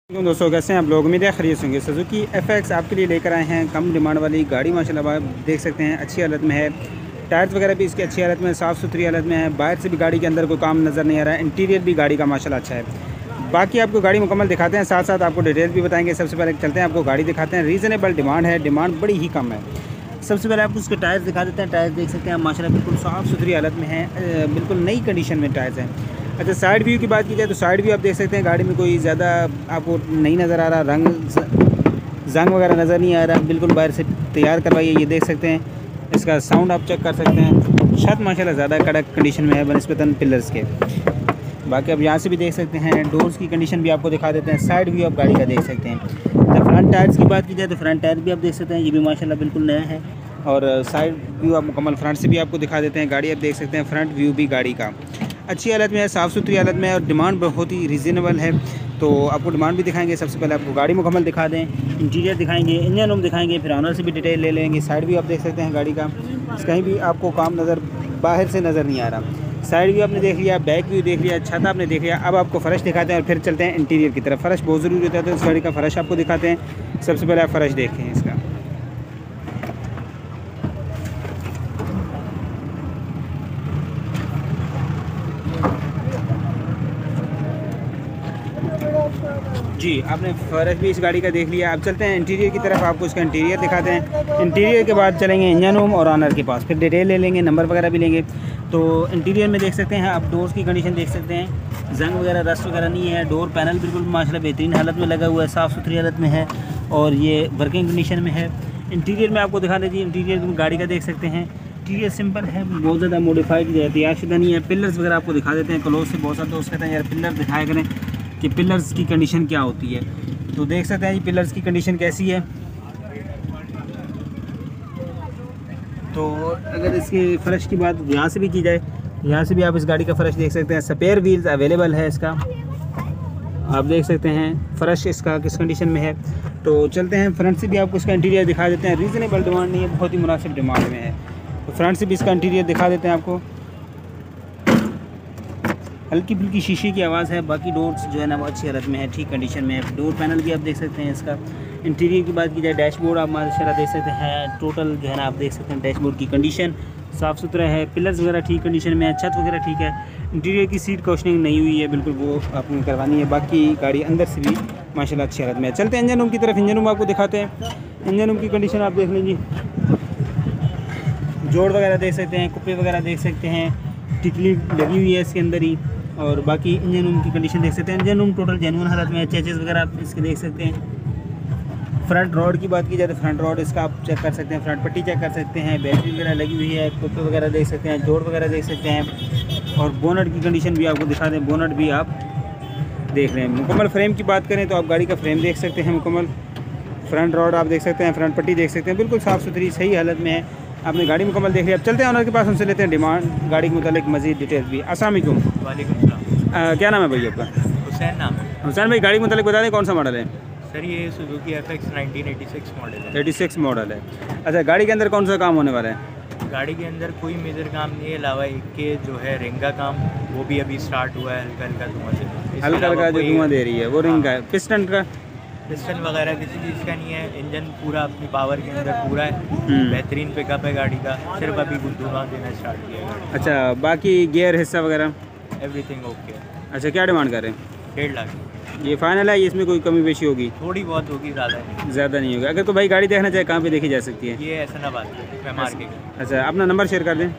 दोस्तों कैसे हैं आप लोग। उम्मीद है खरीद होंगे। सुजुकी FX आपके लिए लेकर आए हैं कम डिमांड वाली गाड़ी। माशाल्लाह आप देख सकते हैं अच्छी हालत में है। टायर्स वगैरह भी इसकी अच्छी हालत में, साफ़ सुथरी हालत में है। बाहर से भी गाड़ी के अंदर कोई काम नज़र नहीं आ रहा है। इंटीरियर भी गाड़ी का माशाल्लाह अच्छा है। बाकी आपको गाड़ी मुकम्मल दिखाते हैं, साथ साथ आपको डिटेल्स भी बताएंगे। सबसे पहले चलते हैं आपको गाड़ी दिखाते हैं। रीज़नेबल डिमांड है, डिमांड बड़ी ही कम है। सबसे पहले आपको उसके टायर्स दिखा देते हैं। टायर्स देख सकते हैं माशाल्लाह बिल्कुल साफ़ सुथरी हालत में है, बिल्कुल नई कंडीशन में टायर्स हैं। अच्छा, साइड व्यू की बात की जाए तो साइड व्यू आप देख सकते हैं गाड़ी में कोई ज़्यादा आपको नहीं नज़र आ रहा, जंग वगैरह नज़र नहीं आ रहा, बिल्कुल बाहर से तैयार करवाई है। ये देख सकते हैं, इसका साउंड आप चेक कर सकते हैं। छत माशाल्लाह ज़्यादा कड़क कंडीशन में है बनस्बतन पिलर्स के। बाकी आप यहाँ से भी देख सकते हैं। डोर्स की कंडीशन भी आपको दिखा देते हैं। साइड व्यू आप गाड़ी का देख सकते हैं। तो फ्रंट टायर्स की बात की जाए तो फ्रंट टायर भी आप देख सकते हैं, ये भी माशाल्लाह बिल्कुल नया है। और साइड व्यू आप मुकम्मल फ्रंट से भी आपको दिखा देते हैं। गाड़ी आप देख सकते हैं, फ्रंट व्यू भी गाड़ी का अच्छी हालत में है, साफ़ सुथरी हालत में है और डिमांड बहुत ही रीज़नेबल है। तो आपको डिमांड भी दिखाएंगे। सबसे पहले आपको गाड़ी मुकम्मल दिखा दें, इंटीरियर दिखाएंगे, इंजन रूम दिखाएंगे, फिर ऑनर से भी डिटेल ले लेंगे। साइड व्यू आप देख सकते हैं गाड़ी का, कहीं भी आपको काम नज़र बाहर से नज़र नहीं आ रहा। साइड व्यू आपने देख लिया, बैक व्यू देख लिया, छत आपने देख लिया। अब आपको फ़र्श दिखाते हैं और फिर चलते हैं इंटीरियर की तरफ। फ़र्श बहुत ज़रूरी होता है तो इस गाड़ी का फ़र्श आपको दिखाते हैं। सबसे पहले आप फ़र्श देखें इसका। जी, आपने फ़र्श भी इस गाड़ी का देख लिया। अब चलते हैं इंटीरियर की तरफ, आपको इसका इंटीरियर दिखाते हैं। इंटीरियर के बाद चलेंगे इंजन रूम और ऑनर के पास, फिर डिटेल ले लेंगे, नंबर वगैरह भी लेंगे। तो इंटीरियर में देख सकते हैं आप, डोर्स की कंडीशन देख सकते हैं, जंग वगैरह रस्ट वगैरह नहीं है। डोर पैनल बिल्कुल माशाल्लाह बेहतरीन हालत में लगा हुआ है, साफ़ सुथरी हालत में है और ये वर्किंग कंडीशन में है। इंटीरियर में आपको दिखा दीजिए, इंटीरियर गाड़ी का देख सकते हैं। इंटीरियर सिंपल है, बहुत ज़्यादा मॉडिफाइड या तैयारशुदा नहीं है। पिलर्स वगैरह आपको दिखा देते हैं क्लोज से। बहुत सारे दोस्त कहते हैं यार पिलर दिखाया करें कि पिलर्स की कंडीशन क्या होती है। तो देख सकते हैं ये पिलर्स की कंडीशन कैसी है। तो अगर इसके फ़र्श की बात यहाँ से भी की जाए, यहाँ से भी आप इस गाड़ी का फ़र्श देख सकते हैं। स्पेयर व्हील्स अवेलेबल है इसका, आप देख सकते हैं फ़र्श इसका किस कंडीशन में है। तो चलते हैं फ्रंट से भी आपको इसका इंटीरियर दिखा देते हैं। रीज़नेबल डिमांड नहीं है, बहुत ही मुनासिब डिमांड में है। तो फ्रंट से भी इसका इंटीरियर दिखा देते हैं आपको। हल्की फुल्की शीशे की आवाज़ है, बाकी डोर्स जो है ना वो अच्छी हालत में है, ठीक कंडीशन में है। डोर पैनल भी आप देख सकते हैं इसका। इंटीरियर की बात की जाए, डैशबोर्ड आप माशाल्लाह देख सकते हैं। टोटल जो है ना आप देख सकते हैं डैशबोर्ड की कंडीशन साफ़ सुथरा है। पिलर्स वगैरह ठीक कंडीशन में है, छत वगैरह ठीक है। इंटीरियर की सीट कॉशनिंग नहीं हुई है बिल्कुल, वो आपने करवानी है। बाकी गाड़ी अंदर से भी माशाल्लाह अच्छी हालत में है। चलते हैं इंजन रूम की तरफ, इंजन रूम आपको दिखाते हैं। इंजन रूम की कंडीशन आप देख लीजिए, जोड़ वगैरह देख सकते हैं, कुप्पे वगैरह देख सकते हैं, टिकली लगी हुई है इसके अंदर ही। और बाकी इंजन रूम की कंडीशन देख सकते हैं। इंजन रूम टोटल जेन्युइन हालत में है। चेचेस वगैरह आप इसके देख सकते हैं। फ्रंट रॉड की बात की जाए तो फ्रंट रॉड इसका आप चेक कर सकते हैं, फ्रंट पट्टी चेक कर सकते हैं, बैटरी वगैरह लगी हुई है, कुप्पे वगैरह देख सकते हैं, जोड़ वगैरह देख सकते हैं। और बोनट की कंडीशन भी आपको दिखा दें, बोनट भी आप देख रहे हैं। मुकम्मल फ्रेम की बात करें तो आप गाड़ी का फ्रेम देख सकते हैं मुकम्मल। फ्रंट रॉड आप देख सकते हैं, फ्रंट पट्टी देख सकते हैं, बिल्कुल साफ़ सुथरी सही हालत में है। आपने गाड़ी मुकम्मल देख लिया। अब चलते हैं ऑनर के पास, उनसे लेते हैं डिमांड गाड़ी के मुतालिक मज़ीद डिटेल्स भी। अस्सलाम वालेकुम। वालेकुम सलाम। क्या नाम है भाई आपका? हुसैन नाम है। हुसैन भाई, गाड़ी के मुतालिक बता दें कौन सा मॉडल है? सर ये सुजुकी FX 1986 मॉडल है। 86 मॉडल है। अच्छा, गाड़ी के अंदर कौन सा काम होने वाला है? गाड़ी के अंदर कोई मेजर काम नहीं है, अलावा एक के जो है रिंग का काम, वो भी अभी स्टार्ट हुआ है हल्का हल्का धुआं से। हल्का हल्का जो धुआं दे रही है वो रिंग का है। पिस्टन का? पिस्टन वगैरह किसी चीज़ का नहीं है। इंजन पूरा अपनी पावर के अंदर पूरा है, बेहतरीन पिकअप है गाड़ी का। सिर्फ अभी धुआं देना स्टार्ट किया है। अच्छा, बाकी गियर हिस्सा वगैरह एवरीथिंग ओके है। अच्छा, क्या डिमांड कर रहे हैं? 1.5 लाख ये फाइनल है, इसमें कोई कमी पेशी होगी? थोड़ी बहुत होगी, ज़्यादा नहीं होगी। अगर कोई भाई गाड़ी देखना चाहे कहाँ पे देखी जा सकती है? ये ऐसा ना बात है, मैं मार्केट। अच्छा, अपना नंबर शेयर कर दें।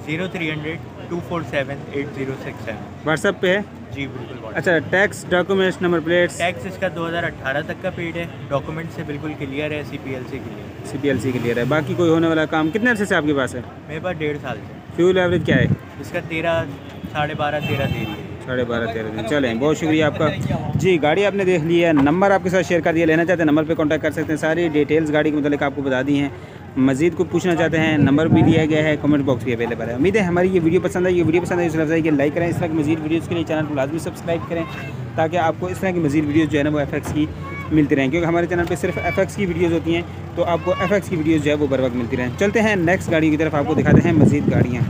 0300 247 8067 व्हाट्सएप पे है जी बिल्कुल। अच्छा, tax, documents, number plates? Tax इसका 2018 तक का पेड है, डॉक्यूमेंट से बिल्कुल क्लियर है, CPLC क्लियर। CPLC क्लियर है। बाकी कोई होने वाला काम कितने अर्से से आपके पास है? मेरे पास 1.5 साल से। फ्यूल एवरेज क्या है? इसका 13 12.5 13 दे रही है। 12.5 13 दिन। चलें, बहुत शुक्रिया आपका जी। गाड़ी आपने देख ली है, नंबर आपके साथ शेयर कर दिया। लेना चाहते हैं नंबर पे कांटेक्ट कर सकते हैं। सारी डिटेल्स गाड़ी के मतलब आपको बता दी हैं। मज़ीद को पूछना चाहते हैं, नंबर भी दिया गया है, कमेंट बॉक्स भी अवेलेबल है। उम्मीद है हमारी ये वीडियो पसंद आई। ये वीडियो पसंद आई तो लफ्ज़ है कि लाइक करें। इस तरह की मज़ीद वीडियोज़ के लिए चैनल को लाजमी सब्सक्राइब करें, ताकि आपको इस तरह की मज़ीद वीडियोज़ जो है ना वो FX की मिलती रहें। क्योंकि हमारे चैनल पे सिर्फ FX की वीडियोज़ होती हैं, तो आपको FX की वीडियोज़ जो है वो बर वक्त मिलती रहें। चलते हैं नेक्स्ट गाड़ी की तरफ, आपको दिखाते हैं मज़ीद गाड़ियाँ।